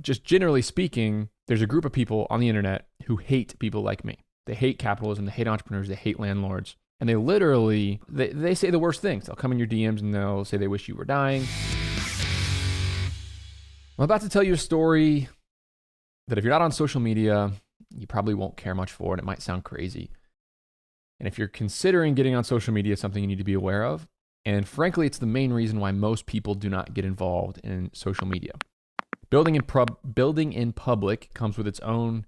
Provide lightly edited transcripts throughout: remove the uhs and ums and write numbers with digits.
just generally speaking, there's a group of people on the internet who hate people like me. They hate capitalism, they hate entrepreneurs, they hate landlords. And they literally, they say the worst things. They'll come in your DMs and they'll say they wish you were dying. I'm about to tell you a story that if you're not on social media, you probably won't care much for, and it might sound crazy. And if you're considering getting on social media, it's something you need to be aware of. And frankly, it's the main reason why most people do not get involved in social media. Building in public comes with its own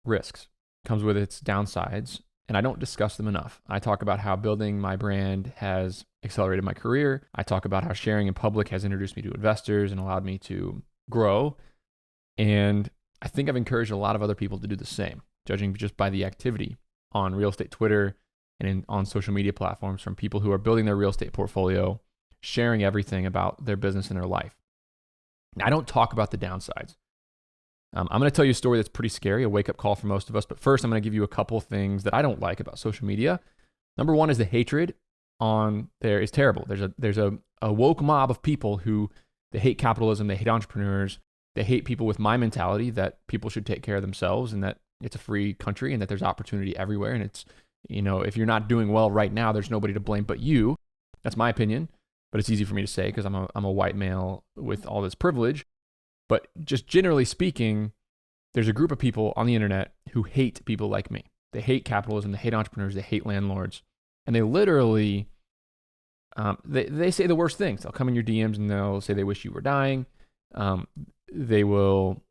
risks, comes with its downsides, and I don't discuss them enough. I talk about how building my brand has accelerated my career. I talk about how sharing in public has introduced me to investors and allowed me to grow. And I think I've encouraged a lot of other people to do the same, judging just by the activity on real estate Twitter and on social media platforms from people who are building their real estate portfolio, sharing everything about their business and their life. Now, I don't talk about the downsides. I'm going to tell you a story that's pretty scary, a wake-up call for most of us. But first, I'm going to give you a couple of things that I don't like about social media. Number one is the hatred on there is terrible. There's a woke mob of people who they hate capitalism, they hate entrepreneurs, they hate people with my mentality that people should take care of themselves and that it's a free country and that there's opportunity everywhere. And it's, if you're not doing well right now, there's nobody to blame but you. That's my opinion, but it's easy for me to say because I'm a white male with all this privilege. But just generally speaking, there's a group of people on the internet who hate people like me. They hate capitalism, they hate entrepreneurs, they hate landlords. And they literally, they say the worst things. They'll come in your DMs and they'll say they wish you were dying. They will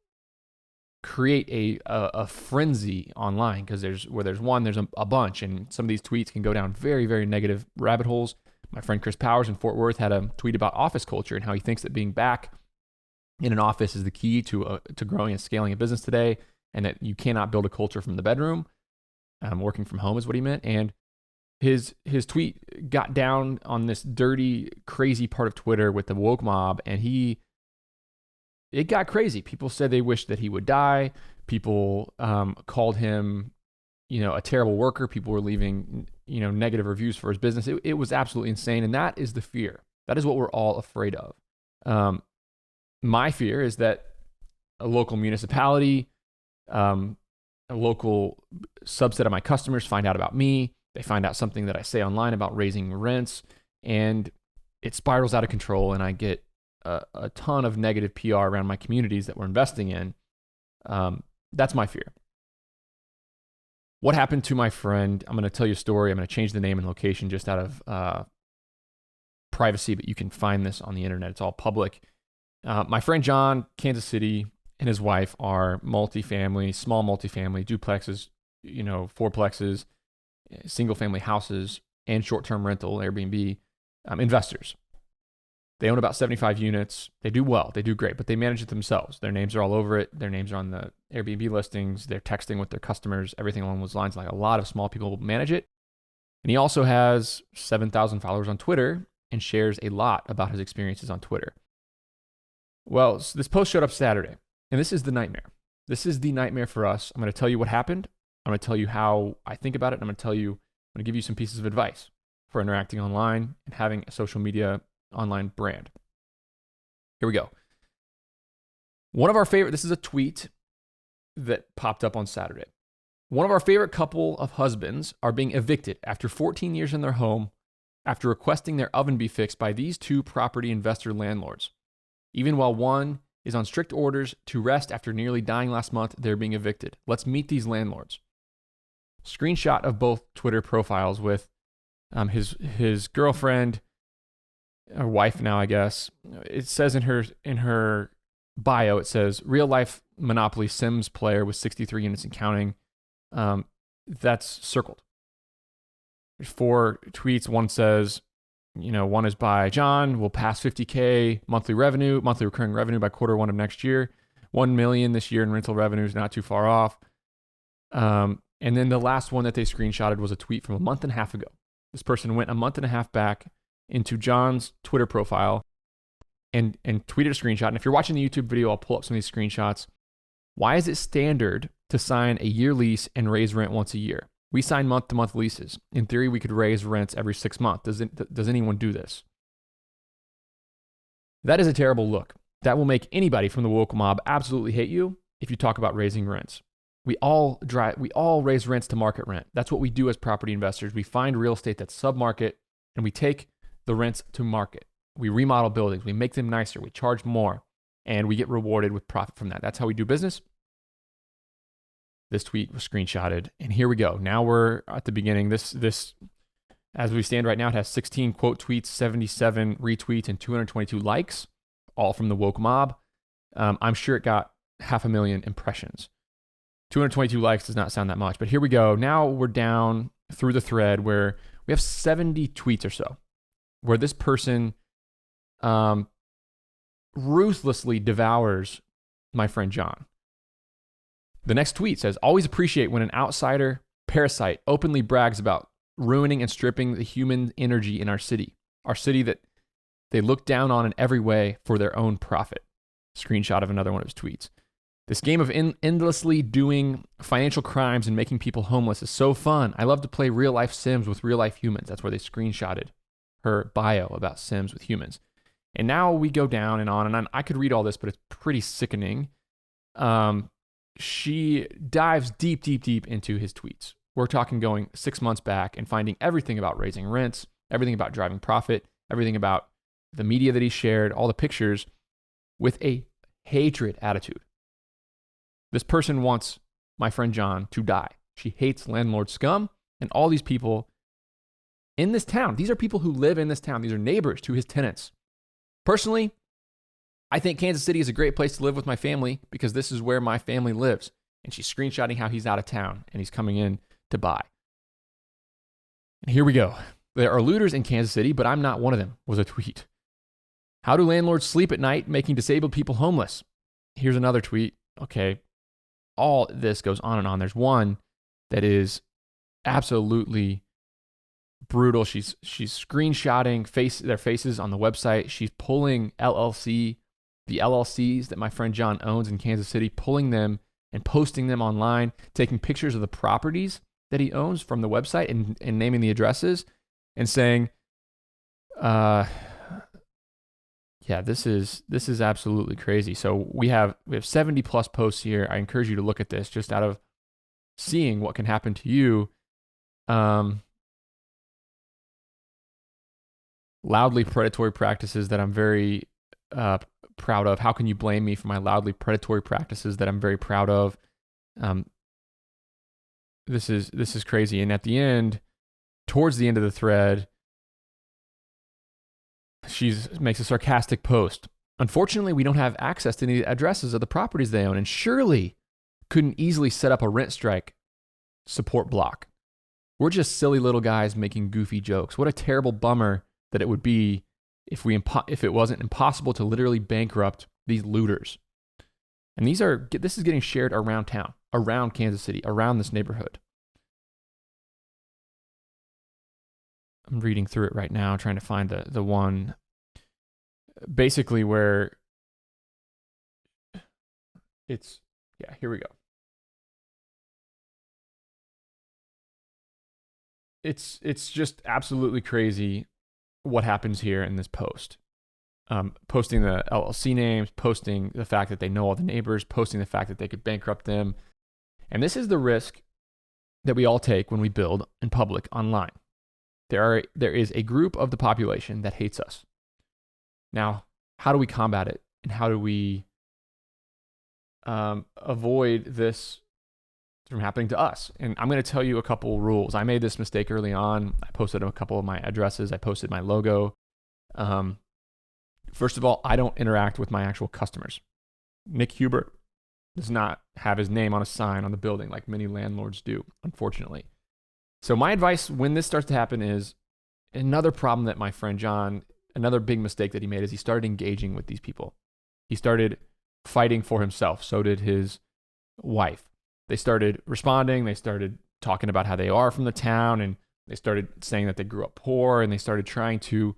create a frenzy online because there's a bunch, and some of these tweets can go down very, very negative rabbit holes. My friend Chris Powers in Fort Worth had a tweet about office culture and how he thinks that being back in an office is the key to growing and scaling a business today, and that you cannot build a culture from the bedroom. Working from home is what he meant. And his tweet got down on this dirty, crazy part of Twitter with the woke mob, and it got crazy. People said they wished that he would die. People called him, a terrible worker. People were leaving, negative reviews for his business. It was absolutely insane, and that is the fear. That is what we're all afraid of. My fear is that a local municipality, a local subset of my customers find out about me. They find out something that I say online about raising rents, and it spirals out of control, and I get a ton of negative PR around my communities that we're investing in. That's my fear. What happened to my friend? I'm going to tell you a story. I'm going to change the name and location just out of privacy, but you can find this on the internet. It's all public. My friend John, Kansas City, and his wife are small multifamily, duplexes, fourplexes, single family houses, and short-term rental, Airbnb, investors. They own about 75 units. They do well. They do great, but they manage it themselves. Their names are all over it. Their names are on the Airbnb listings. They're texting with their customers, everything along those lines. Like a lot of small people manage it. And he also has 7,000 followers on Twitter and shares a lot about his experiences on Twitter. Well, so this post showed up Saturday, and this is the nightmare. This is the nightmare for us. I'm going to tell you what happened. I'm going to tell you how I think about it. And I'm going to give you some pieces of advice for interacting online and having a social media online brand. Here we go. This is a tweet that popped up on Saturday. One of our favorite couple of husbands are being evicted after 14 years in their home after requesting their oven be fixed by these two property investor landlords. Even while one is on strict orders to rest after nearly dying last month, they're being evicted. Let's meet these landlords. Screenshot of both Twitter profiles with his girlfriend, or wife now, I guess. It says in her bio, it says real life Monopoly Sims player with 63 units and counting. That's circled. There's 4 tweets. One says, one is by John, will pass 50K monthly recurring revenue by Q1 of next year. 1 million this year in rental revenues, not too far off. And then the last one that they screenshotted was a tweet from a month and a half ago. This person went a month and a half back into John's Twitter profile and tweeted a screenshot. And if you're watching the YouTube video, I'll pull up some of these screenshots. Why is it standard to sign a year lease and raise rent once a year? We sign month-to-month leases. In theory, we could raise rents every 6 months. Does anyone do this? That is a terrible look. that will make anybody from the woke mob absolutely hate you if you talk about raising rents. We all raise rents to market rent. That's what we do as property investors. We find real estate that's sub-market and we take the rents to market. We remodel buildings, we make them nicer, we charge more, and we get rewarded with profit from that. That's how we do business. This tweet was screenshotted, and here we go. Now we're at the beginning. This as we stand right now, it has 16 quote tweets, 77 retweets, and 222 likes, all from the woke mob. I'm sure it got 500,000 impressions. 222 likes does not sound that much, but here we go. Now we're down through the thread where we have 70 tweets or so, where this person ruthlessly devours my friend John. The next tweet says, always appreciate when an outsider parasite openly brags about ruining and stripping the human energy in our city that they look down on in every way for their own profit. Screenshot of another one of his tweets. This game of endlessly doing financial crimes and making people homeless is so fun. I love to play real life Sims with real life humans. That's where they screenshotted her bio about Sims with humans. And now we go down and on and on. I could read all this, but it's pretty sickening. She dives deep into his tweets. We're talking going 6 months back and finding everything about raising rents, everything about driving profit, everything about the media that he shared, all the pictures, with a hatred attitude. This person wants my friend John to die. She hates landlord scum and all these people in this town. These are people who live in this town. These are neighbors to his tenants. Personally, I think Kansas City is a great place to live with my family because this is where my family lives. And she's screenshotting how he's out of town and he's coming in to buy. And here we go. There are looters in Kansas City, but I'm not one of them, was a tweet. How do landlords sleep at night making disabled people homeless? Here's another tweet. Okay. All this goes on and on. There's one that is absolutely brutal. She's screenshotting their faces on the website. She's pulling the LLCs that my friend John owns in Kansas City, pulling them and posting them online, taking pictures of the properties that he owns from the website and naming the addresses and saying, yeah, this is absolutely crazy. So we have 70 plus posts here. I encourage you to look at this just out of seeing what can happen to you. Loudly predatory practices that I'm very proud of. How can you blame me for my loudly predatory practices that I'm very proud of? This is crazy. And at the end, towards the end of the thread, she makes a sarcastic post. Unfortunately, we don't have access to any addresses of the properties they own and surely couldn't easily set up a rent strike support block. We're just silly little guys making goofy jokes. What a terrible bummer that it would be if it wasn't impossible to literally bankrupt these looters. And this is getting shared around town, around Kansas City, around this neighborhood. I'm reading through it right now, trying to find the one basically where here we go. It's just absolutely crazy what happens here in this post. Posting the LLC names, posting the fact that they know all the neighbors, posting the fact that they could bankrupt them. And this is the risk that we all take when we build in public online. There is a group of the population that hates us. Now, how do we combat it? And how do we avoid this from happening to us? And I'm going to tell you a couple rules. I made this mistake early on. I posted a couple of my addresses. I posted my logo. First of all, I don't interact with my actual customers. Nick Hubert does not have his name on a sign on the building like many landlords do, unfortunately. So my advice when this starts to happen is another problem that my friend John, another big mistake that he made is he started engaging with these people. He started fighting for himself. So did his wife. They started responding. They started talking about how they are from the town, and they started saying that they grew up poor, and they started trying to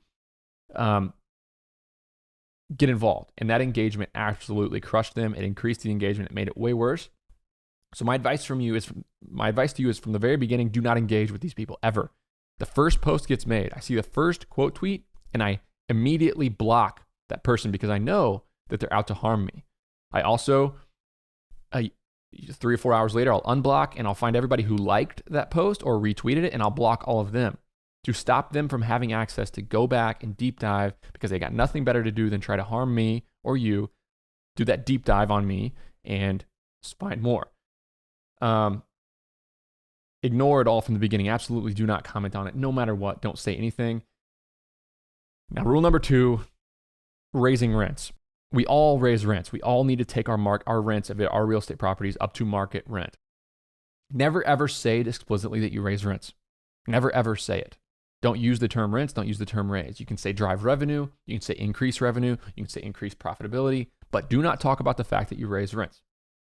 get involved. And that engagement absolutely crushed them. It increased the engagement. It made it way worse. So my advice to you is from the very beginning, do not engage with these people ever. The first post gets made. I see the first quote tweet and I immediately block that person because I know that they're out to harm me. I also, 3 or 4 hours later, I'll unblock and I'll find everybody who liked that post or retweeted it, and I'll block all of them to stop them from having access to go back and deep dive, because they got nothing better to do than try to harm me or you, do that deep dive on me and find more. Ignore it all from the beginning. Absolutely do not comment on it. No matter what, don't say anything. Now, rule number 2, raising rents. We all raise rents. We all need to take our rents of our real estate properties up to market rent. Never ever say it explicitly that you raise rents. Never ever say it. Don't use the term rents. Don't use the term raise. You can say drive revenue. You can say increase revenue. You can say increase profitability. But do not talk about the fact that you raise rents.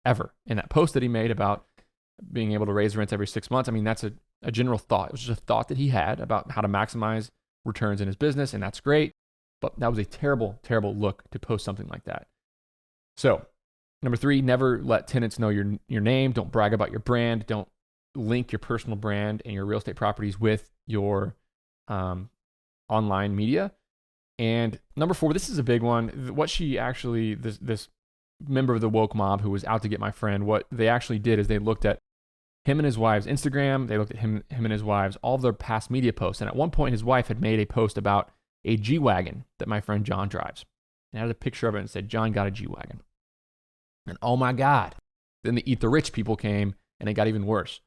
Ever. In that post that he made about being able to raise rents every 6 months, I mean, that's a general thought. It was just a thought that he had about how to maximize returns in his business, and that's great. But that was a terrible, terrible look to post something like that. So, number 3, never let tenants know your name. Don't brag about your brand. Don't link your personal brand and your real estate properties with your online media. And number 4, this is a big one. What she actually, this member of the woke mob who was out to get my friend, what they actually did is they looked at him and his wife's Instagram. They looked at him and his wife's, all of their past media posts. And at one point, his wife had made a post about a G-Wagon that my friend John drives. And I had a picture of it and said, John got a G-Wagon. And oh my God. Then the Eat the Rich people came and it got even worse.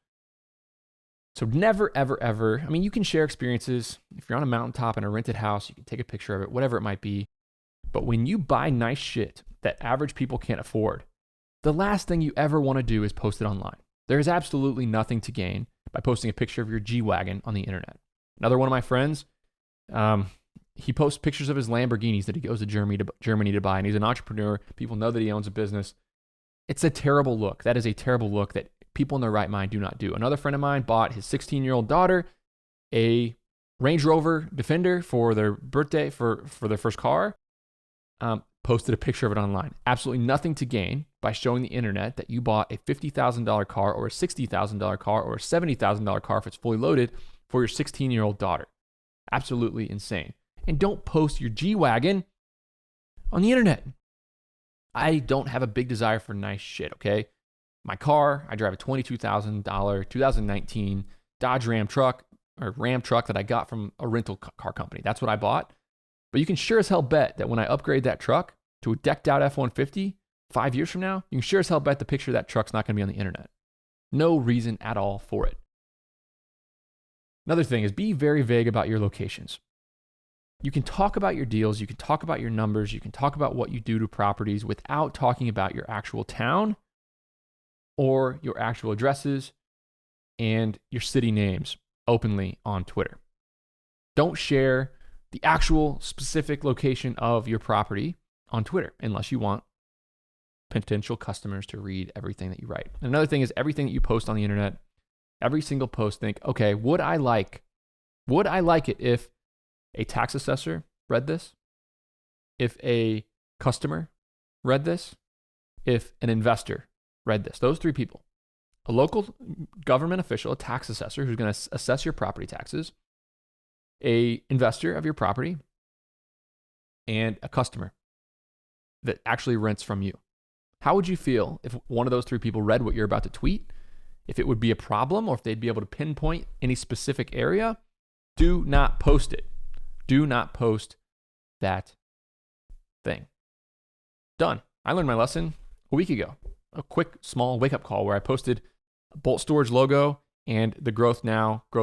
So never, ever, ever, I mean, you can share experiences. If you're on a mountaintop in a rented house, you can take a picture of it, whatever it might be. But when you buy nice shit that average people can't afford, the last thing you ever want to do is post it online. There is absolutely nothing to gain by posting a picture of your G-Wagon on the internet. Another one of my friends, he posts pictures of his Lamborghinis that he goes to Germany to buy, and he's an entrepreneur. People know that he owns a business. It's a terrible look. That is a terrible look that people in their right mind do not do. Another friend of mine bought his 16-year-old daughter a Range Rover Defender for their birthday, for their first car, posted a picture of it online. Absolutely nothing to gain by showing the internet that you bought a $50,000 car or a $60,000 car or a $70,000 car if it's fully loaded for your 16-year-old daughter. Absolutely insane. And don't post your G-Wagon on the internet. I don't have a big desire for nice shit, okay? My car, I drive a $22,000 2019 Dodge Ram truck that I got from a rental car company. That's what I bought. But you can sure as hell bet that when I upgrade that truck to a decked out F-150 5 years from now, you can sure as hell bet the picture of that truck's not going to be on the internet. No reason at all for it. Another thing is be very vague about your locations. You can talk about your deals, you can talk about your numbers, you can talk about what you do to properties without talking about your actual town or your actual addresses and your city names openly on Twitter. Don't share the actual specific location of your property on Twitter unless you want potential customers to read everything that you write. And another thing is everything that you post on the internet, every single post, think, okay, would I like it if a tax assessor read this? If a customer read this? If an investor read this? Those 3 people. A local government official, a tax assessor who's going to assess your property taxes, a investor of your property, and a customer that actually rents from you. How would you feel if one of those 3 people read what you're about to tweet? If it would be a problem or if they'd be able to pinpoint any specific area? Do not post it. Do not post that thing. Done. I learned my lesson a week ago. A quick, small wake-up call where I posted a Bolt Storage logo and the growth 2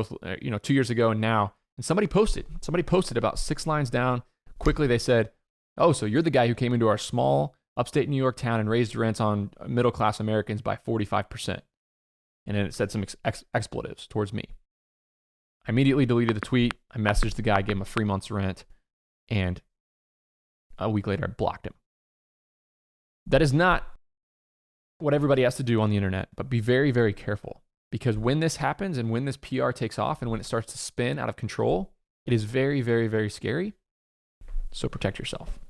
years ago and now. And somebody posted about 6 lines down. Quickly they said, oh, so you're the guy who came into our small upstate New York town and raised rents on middle-class Americans by 45%. And then it said some expletives towards me. I immediately deleted the tweet. I messaged the guy, gave him a 3 months rent, and a week later I blocked him. That is not what everybody has to do on the internet, but be very, very careful. Because when this happens and when this PR takes off and when it starts to spin out of control, it is very, very, very scary. So protect yourself.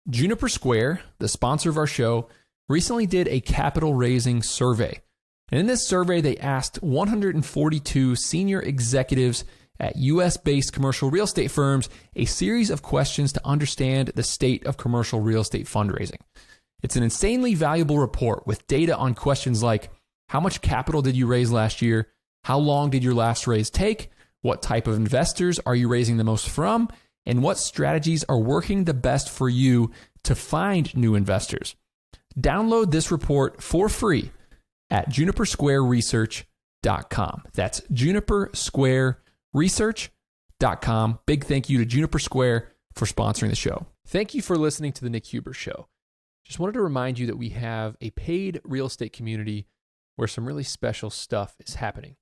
Juniper Square, the sponsor of our show, recently did a capital raising survey. And in this survey, they asked 142 senior executives at US-based commercial real estate firms a series of questions to understand the state of commercial real estate fundraising. It's an insanely valuable report with data on questions like, how much capital did you raise last year? How long did your last raise take? What type of investors are you raising the most from? And what strategies are working the best for you to find new investors? Download this report for free at junipersquareresearch.com. That's junipersquareresearch.com. Big thank you to Juniper Square for sponsoring the show. Thank you for listening to The Nick Huber Show. Just wanted to remind you that we have a paid real estate community where some really special stuff is happening.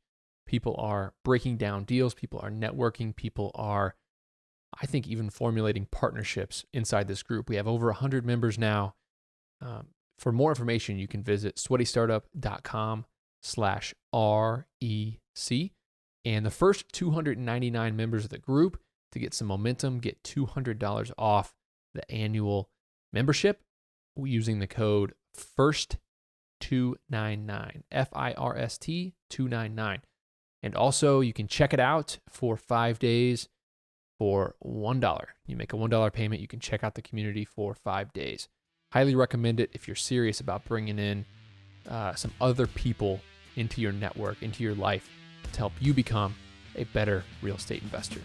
People are breaking down deals. People are networking. People are, I think, even formulating partnerships inside this group. We have over 100 members now. For more information, you can visit sweatystartup.com/REC. And the first 299 members of the group, to get some momentum, get $200 off the annual membership using the code FIRST299, FIRST 299. And also, you can check it out for 5 days for $1. You make a $1 payment, you can check out the community for 5 days. Highly recommend it if you're serious about bringing in some other people into your network, into your life, to help you become a better real estate investor.